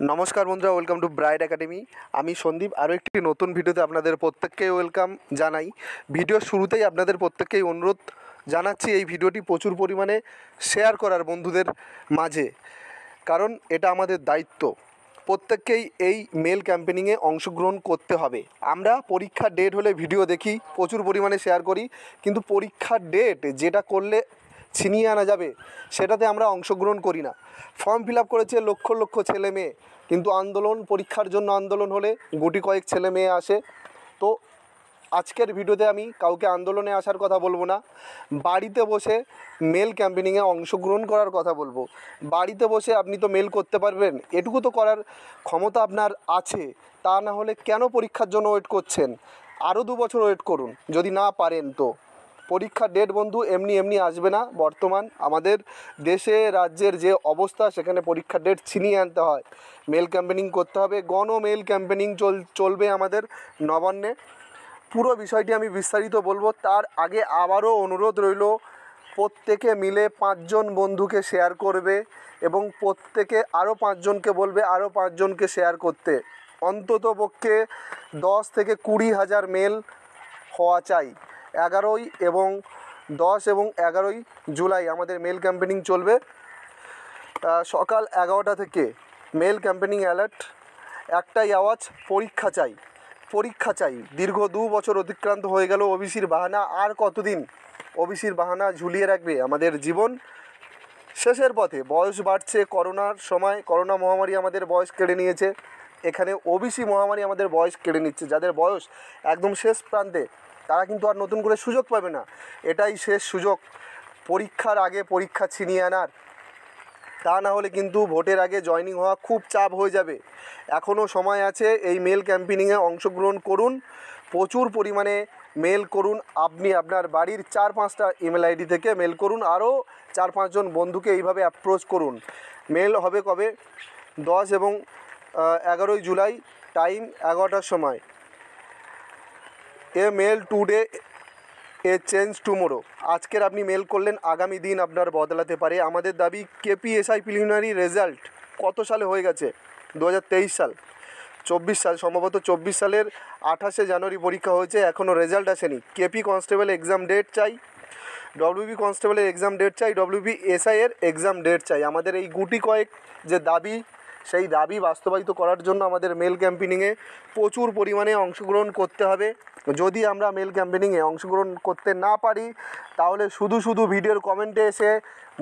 নমস্কার বন্ধুরা, welcome to bright academy. আমি সন্দীপ আরও একটি নতুন ভিডিওতে আপনাদের প্রত্যেককেই ওয়েলকাম জানাই। ভিডিওর শুরুতেই আপনাদের প্রত্যেককেই অনুরোধ জানাচ্ছি এই ভিডিওটি প্রচুর পরিমাণে শেয়ার করার বন্ধুদের মাঝে, কারণ এটা আমাদের দায়িত্ব। প্রত্যেককেই এই মেল ক্যাম্পেনিংয়ে অংশগ্রহণ করতে হবে। আমরা পরীক্ষার ডেট হলে ভিডিও দেখি, প্রচুর পরিমাণে শেয়ার করি, কিন্তু পরীক্ষার ডেট যেটা করলে ছিনিয়ে আনা যাবে সেটাতে আমরা অংশগ্রহণ করি না। ফর্ম ফিল আপ করেছে লক্ষ লক্ষ ছেলে মেয়ে, কিন্তু পরীক্ষার জন্য আন্দোলন হলে গুটি কয়েক ছেলে মেয়ে আসে। তো আজকের ভিডিওতে আমি কাউকে আন্দোলনে আসার কথা বলবো না, বাড়িতে বসে মেল ক্যাম্পেনিংয়ে অংশগ্রহণ করার কথা বলবো। বাড়িতে বসে আপনি তো মেল করতে পারবেন, এটুকু তো করার ক্ষমতা আপনার আছে। তা না হলে কেন পরীক্ষার জন্য ওয়েট করছেন? আরও 2 বছর ওয়েট করুন যদি না পারেন তো। পরীক্ষার ডেট বন্ধু এমনি এমনি আসবে না। বর্তমান আমাদের দেশে রাজ্যের যে অবস্থা, সেখানে পরীক্ষার ডেট ছিনিয়ে আনতে হয়, মেল ক্যাম্পেনিং করতে হবে। মেল ক্যাম্পেনিং চলবে আমাদের নবান্নে। পুরো বিষয়টি আমি বিস্তারিত বলবো, তার আগে আবারও অনুরোধ রইল, প্রত্যেকে মিলে 5 জন বন্ধুকে শেয়ার করবে এবং প্রত্যেকে আরও 5 জনকে বলবে আরও 5 জনকে শেয়ার করতে। অন্তত পক্ষে 10 থেকে 20 হাজার মেল হওয়া চাই। 10 এবং 11ই জুলাই আমাদের মেল ক্যাম্পেনিং চলবে। সকাল 11টা থেকে মেল ক্যাম্পেনিং অ্যালার্ট, একটাই আওয়াজ, পরীক্ষা চাই, পরীক্ষা চাই। দীর্ঘ 2 বছর অতিক্রান্ত হয়ে গেল। ওবিসির বাহানা আর কতদিন? ওবিসির বাহানা ঝুলিয়ে রাখবে আমাদের জীবন শেষের পথে। বয়স বাড়ছে, করোনার সময় করোনা মহামারী আমাদের বয়স কেড়ে নিয়েছে, এখানে ওবিসি মহামারী আমাদের বয়স কেড়ে নিচ্ছে। যাদের বয়স একদম শেষ প্রান্তে, তারা কিন্তু আর নতুন করে সুযোগ পাবে না। এটাই শেষ সুযোগ পরীক্ষার আগে পরীক্ষা ছিনিয়ে আনার। তা না হলে কিন্তু ভোটের আগে জয়েনিং হওয়া খুব চাপ হয়ে যাবে। এখনও সময় আছে, এই মেল ক্যাম্পেনিংয়ে অংশগ্রহণ করুন, প্রচুর পরিমাণে মেল করুন। আপনি আপনার বাড়ির 4-5টা ইমেল আইডি থেকে মেল করুন, আরও 4-5 জন বন্ধুকে এইভাবে অ্যাপ্রোচ করুন। মেল হবে কবে? 10 এবং 11ই জুলাই, টাইম 11টার সময়। Mail today change tomorrow. আজকের আপনি মেল করলেন, আগামী দিন আপনার বদলাতে পারে। আমাদের দাবি, কেপিএসআই প্রিলিমিনারি রেজাল্ট কত সালে হয়ে গেছে? 2023 সাল, 24 সাল, সম্ভবত 24 সালের 28শে জানুয়ারি পরীক্ষা হয়েছে, এখনও রেজাল্ট আসেনি। কেপি কনস্টেবল এক্সাম ডেট চাই, ডব্লিউবি কনস্টেবলের এক্সাম ডেট চাই, ডব্লিউবি এসআইয়ের এক্সাম ডেট চাই। আমাদের এই গুটি কয়েক যে দাবি, সেই দাবি বাস্তবায়িত করার জন্য আমাদের মেল ক্যাম্পেনিংয়ে প্রচুর পরিমাণে অংশগ্রহণ করতে হবে। যদি আমরা মেল ক্যাম্পেনিংয়ে অংশগ্রহণ করতে না পারি, তাহলে শুধু ভিডিওর কমেন্টে এসে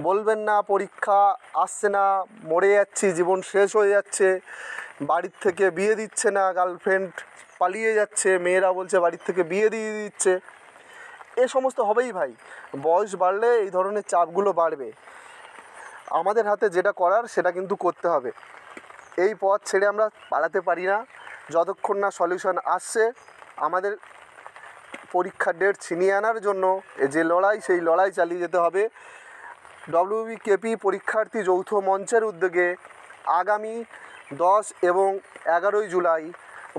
বলবেন না পরীক্ষা আসছে না, মরে যাচ্ছি, জীবন শেষ হয়ে যাচ্ছে, বাড়ির থেকে বিয়ে দিচ্ছে না, গার্লফ্রেন্ড পালিয়ে যাচ্ছে, মেয়েরা বলছে বাড়ির থেকে বিয়ে দিয়ে দিচ্ছে। এ সমস্ত হবেই ভাই। বয়স বাড়লে এই ধরনের চাপগুলো বাড়বে। আমাদের হাতে যেটা করার সেটা কিন্তু করতে হবে। এই পথ ছেড়ে আমরা পালাতে পারি না যতক্ষণ না সলিউশন আসছে। আমাদের পরীক্ষার ডেট ছিনিয়ে আনার জন্য যে লড়াই, সেই লড়াই চালিয়ে যেতে হবে। ডব্লিউবি কেপি পরীক্ষার্থী যৌথ মঞ্চের উদ্যোগে আগামী 10 এবং 11ই জুলাই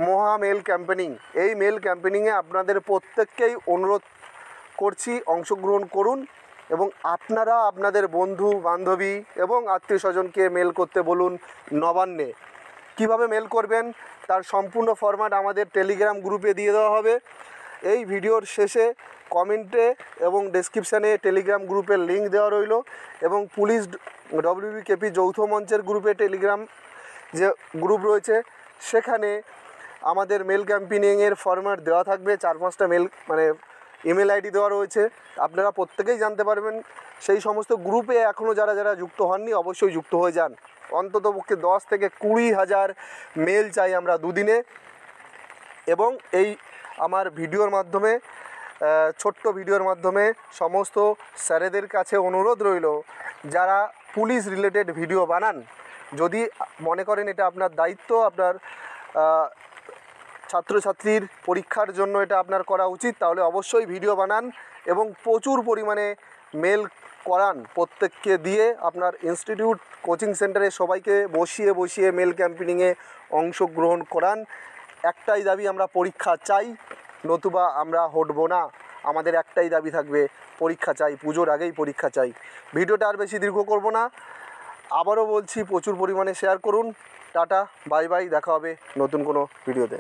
মহা মেল ক্যাম্পেনিং। এই মেল ক্যাম্পেনিংয়ে আপনাদের প্রত্যেককেই অনুরোধ করছি, অংশগ্রহণ করুন এবং আপনারা আপনাদের বন্ধু বান্ধবী এবং আত্মীয় স্বজনকে মেল করতে বলুন নবান্নে। কিভাবে মেল করবেন তার সম্পূর্ণ ফরম্যাট আমাদের টেলিগ্রাম গ্রুপে দিয়ে দেওয়া হবে। এই ভিডিওর শেষে কমেন্টে এবং ডেসক্রিপশানে টেলিগ্রাম গ্রুপের লিঙ্ক দেওয়া রইল, এবং পুলিশ ডব্লিউবি কেপি যৌথ মঞ্চের গ্রুপে টেলিগ্রাম যে গ্রুপ রয়েছে, সেখানে আমাদের মেল ক্যাম্পেনিংয়ের ফরম্যাট দেওয়া থাকবে। 4-5টা ইমেল আইডি দেওয়া রয়েছে, আপনারা প্রত্যেকেই জানতে পারবেন। সেই সমস্ত গ্রুপে এখনও যারা যুক্ত হননি, অবশ্যই যুক্ত হয়ে যান। অন্ততপক্ষে 10 থেকে 20 হাজার মেল চাই আমরা দুদিনে। এবং এই আমার ভিডিওর মাধ্যমে, ছোট্ট ভিডিওর মাধ্যমে সমস্ত স্যারেদের কাছে অনুরোধ রইল, যারা পুলিশ রিলেটেড ভিডিও বানান, যদি মনে করেন এটা আপনার দায়িত্ব, আপনার ছাত্রছাত্রীর পরীক্ষার জন্য এটা আপনার করা উচিত, তাহলে অবশ্যই ভিডিও বানান এবং প্রচুর পরিমাণে মেল করান। প্রত্যেককে দিয়ে আপনার ইনস্টিটিউট, কোচিং সেন্টারে সবাইকে বসিয়ে মেল ক্যাম্পেনিংয়ে অংশগ্রহণ করান। একটাই দাবি, আমরা পরীক্ষা চাই, নতুবা আমরা হটব না। আমাদের একটাই দাবি থাকবে, পরীক্ষা চাই, পুজোর আগেই পরীক্ষা চাই। ভিডিওটা আর বেশি দীর্ঘ করব না, আবারও বলছি প্রচুর পরিমাণে শেয়ার করুন। টাটা, বাই বাই, দেখা হবে নতুন কোনো ভিডিওতে।